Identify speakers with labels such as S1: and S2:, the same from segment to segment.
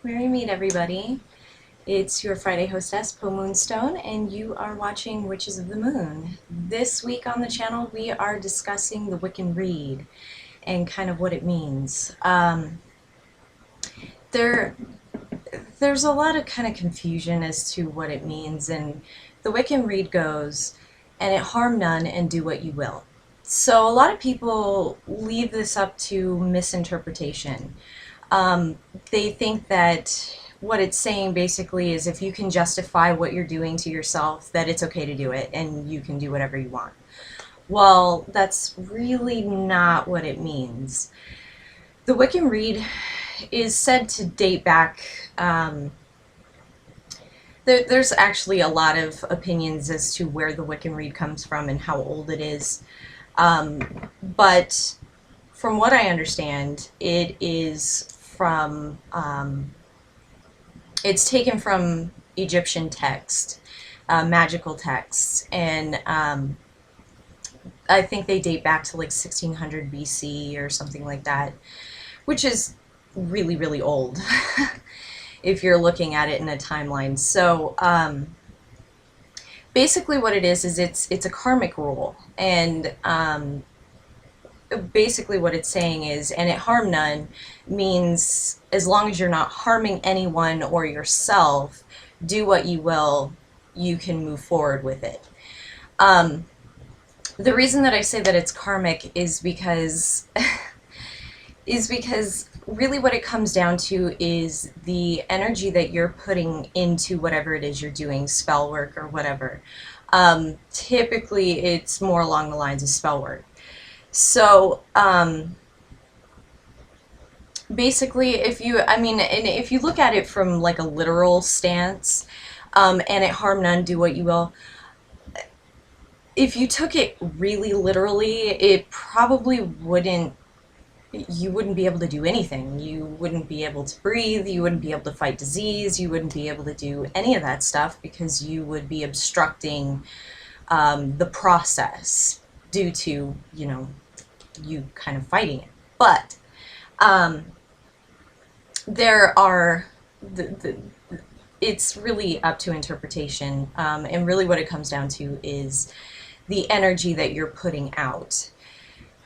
S1: Merry meet everybody. It's your Friday hostess, Po Moonstone, and you are watching Witches of the Moon. This week on the channel we are discussing the Wiccan Rede and kind of what it means. There's a lot of kind of confusion as to what it means, and the Wiccan Rede goes, and it harm none and do what you will. So a lot of people leave this up to misinterpretation. They think that what it's saying basically is if you can justify what you're doing to yourself, that it's okay to do it and you can do whatever you want. Well, that's really not what it means. The Wiccan Rede is said to date back. There's actually a lot of opinions as to where the Wiccan Rede comes from and how old it is. But from what I understand, it is from, it's taken from Egyptian text, magical texts, and I think they date back to like 1600 BC or something like that, which is really, really old if you're looking at it in a timeline. So basically what it is it's a karmic rule, and basically what it's saying is, and it harm none means as long as you're not harming anyone or yourself, do what you will, you can move forward with it. The reason that I say that it's karmic is because really what it comes down to is the energy that you're putting into whatever it is you're doing, spell work or whatever. Typically it's more along the lines of spell work. So basically if you look at it from like a literal stance, and it harm none, do what you will, if you took it really literally, it probably wouldn't, you wouldn't be able to do anything. You wouldn't be able to breathe, you wouldn't be able to fight disease, you wouldn't be able to do any of that stuff because you would be obstructing the process due to, you know, you kind of fighting it. But there are, it's really up to interpretation, and really what it comes down to is the energy that you're putting out.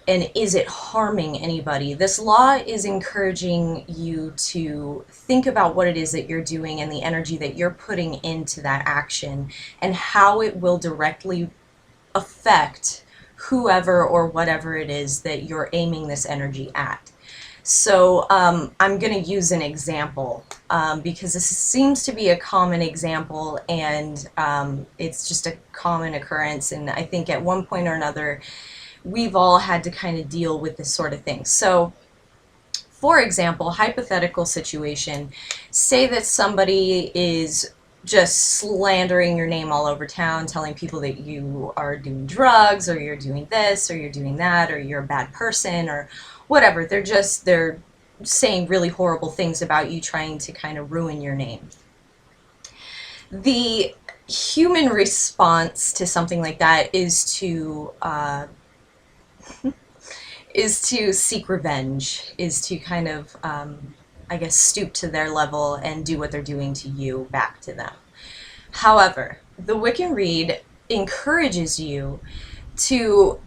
S1: And is it harming anybody? This law is encouraging you to think about what it is that you're doing and the energy that you're putting into that action and how it will directly affect whoever or whatever it is that you're aiming this energy at. So I'm going to use an example because this seems to be a common example, and it's just a common occurrence, and I think at one point or another we've all had to kind of deal with this sort of thing. So for example, hypothetical situation, say that somebody is just slandering your name all over town, telling people that you are doing drugs, or you're doing this, or you're doing that, or you're a bad person, or whatever. They're saying really horrible things about you, trying to kind of ruin your name. The human response to something like that is to seek revenge, is to kind of I guess stoop to their level and do what they're doing to you back to them. However, the Wiccan Rede encourages you to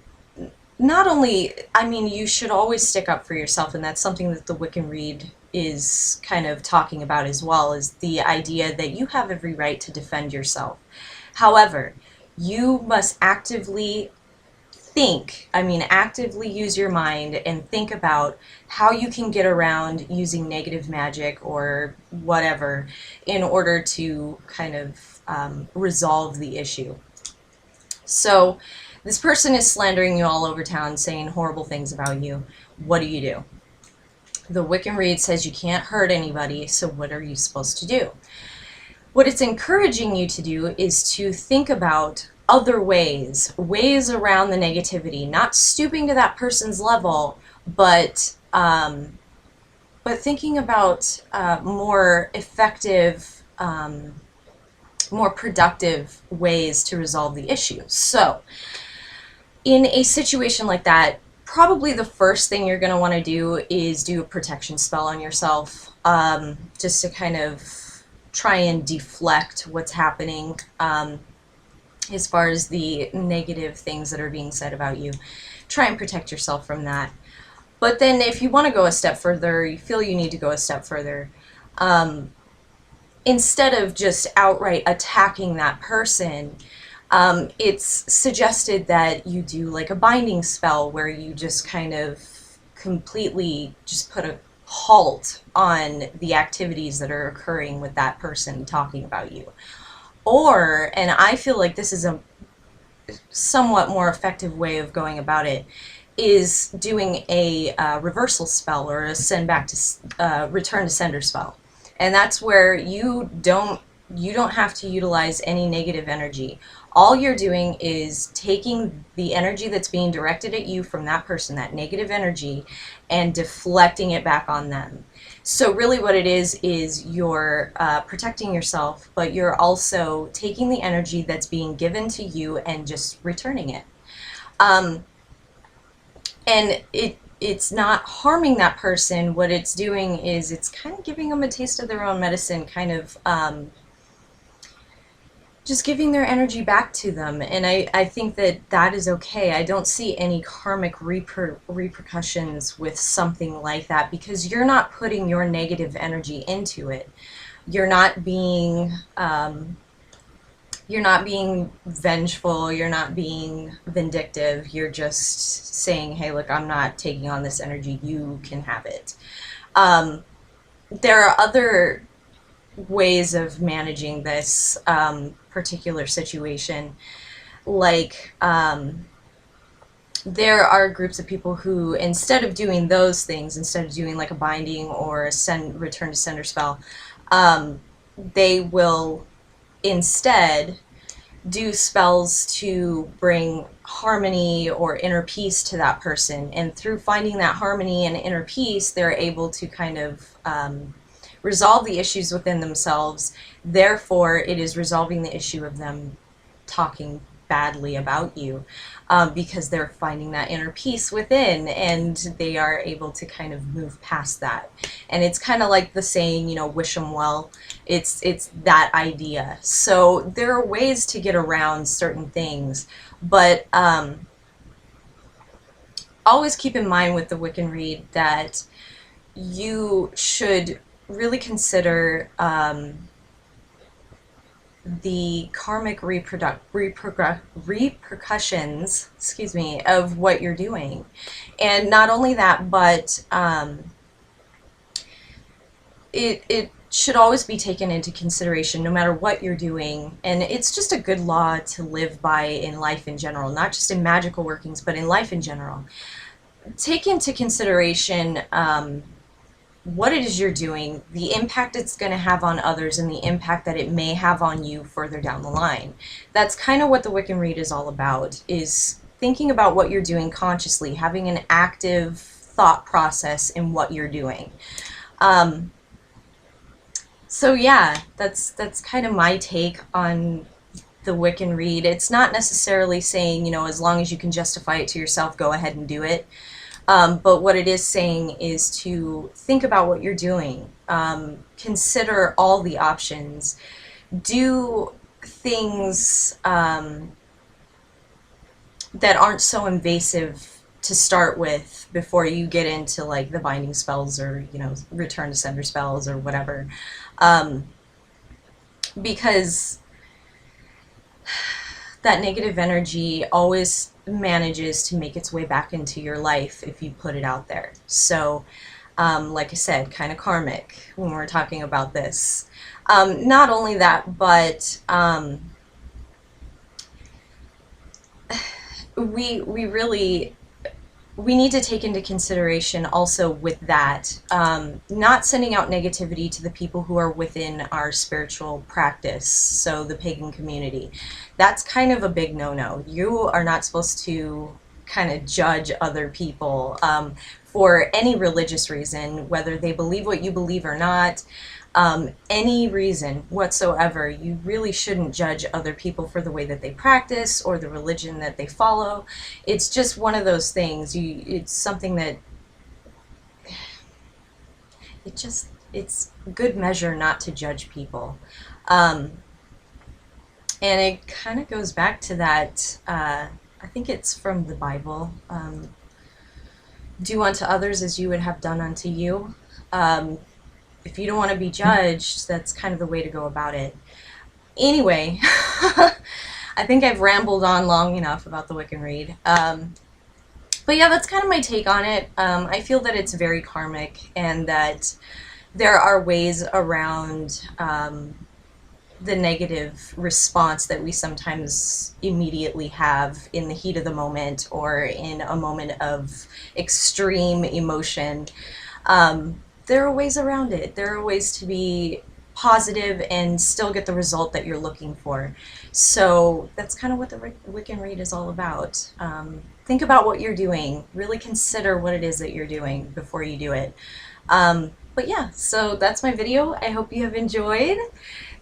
S1: not only, you should always stick up for yourself, and that's something that the Wiccan Rede is kind of talking about as well, is the idea that you have every right to defend yourself. However, you must actively actively use your mind and think about how you can get around using negative magic or whatever in order to kind of resolve the issue. So this person is slandering you all over town, saying horrible things about you. What do? The Wiccan Rede says you can't hurt anybody, so what are you supposed to do? What it's encouraging you to do is to think about other ways around the negativity, not stooping to that person's level, but thinking about more effective, more productive ways to resolve the issue. So in a situation like that, probably the first thing you're going to want to do is do a protection spell on yourself. just to kind of try and deflect what's happening as far as the negative things that are being said about you. Try and protect yourself from that. But then if you want to go a step further, you feel you need to go a step further, instead of just outright attacking that person, it's suggested that you do like a binding spell where you just kind of completely just put a halt on the activities that are occurring with that person talking about you. Or, and I feel like this is a somewhat more effective way of going about it, is doing a reversal spell or a send back to return to sender spell. And that's where you don't have to utilize any negative energy. All you're doing is taking the energy that's being directed at you from that person, that negative energy, and deflecting it back on them. So really what it is you're protecting yourself, but you're also taking the energy that's being given to you and just returning it. And it's not harming that person. What it's doing is it's kind of giving them a taste of their own medicine, kind of just giving their energy back to them. And I think that that is okay. I don't see any karmic repercussions with something like that, because you're not putting your negative energy into it. You're not being vengeful, you're not being vindictive, you're just saying, hey, look, I'm not taking on this energy, you can have it. There are other ways of managing this particular situation. Like, there are groups of people who, instead of doing those things, instead of doing like a binding or a return to sender spell, they will instead do spells to bring harmony or inner peace to that person. And through finding that harmony and inner peace, they're able to kind of resolve the issues within themselves. Therefore, it is resolving the issue of them talking badly about you, because they're finding that inner peace within, and they are able to kind of move past that. And it's kind of like the saying, you know, wish them well. It's that idea. So there are ways to get around certain things, but always keep in mind with the Wiccan Rede that you should really consider the karmic repercussions, excuse me, of what you're doing. And not only that, but it should always be taken into consideration no matter what you're doing. And it's just a good law to live by in life in general, not just in magical workings, but in life in general. Take into consideration what it is you're doing, the impact it's going to have on others, and the impact that it may have on you further down the line. That's kind of what the Wiccan Rede is all about, is thinking about what you're doing consciously, having an active thought process in what you're doing. So yeah, that's kind of my take on the Wiccan Rede. It's not necessarily saying, you know, as long as you can justify it to yourself, go ahead and do it. But what it is saying is to think about what you're doing. Consider all the options. Do things that aren't so invasive to start with before you get into like the binding spells or, you know, return to sender spells or whatever. Because that negative energy always manages to make its way back into your life if you put it out there. So, like I said, kind of karmic when we're talking about this. Not only that, but we need to take into consideration also with that, not sending out negativity to the people who are within our spiritual practice, so the pagan community. That's kind of a big no-no. You are not supposed to kind of judge other people for any religious reason, whether they believe what you believe or not. Any reason whatsoever. You really shouldn't judge other people for the way that they practice or the religion that they follow. It's just one of those things. It's something that it it's good measure not to judge people. And it kind of goes back to that, I think it's from the Bible, do unto others as you would have done unto you. If you don't want to be judged, that's kind of the way to go about it. Anyway, I think I've rambled on long enough about the Wiccan Rede. But yeah, that's kind of my take on it. I feel that it's very karmic, and that there are ways around the negative response that we sometimes immediately have in the heat of the moment or in a moment of extreme emotion. There are ways around it. There are ways to be positive and still get the result that you're looking for. So that's kind of what the Wiccan Rede is all about. Think about what you're doing. Really consider what it is that you're doing before you do it. But yeah, so that's my video. I hope you have enjoyed.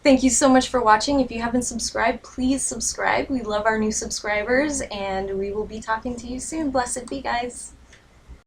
S1: Thank you so much for watching. If you haven't subscribed, please subscribe. We love our new subscribers, and we will be talking to you soon. Blessed be, guys.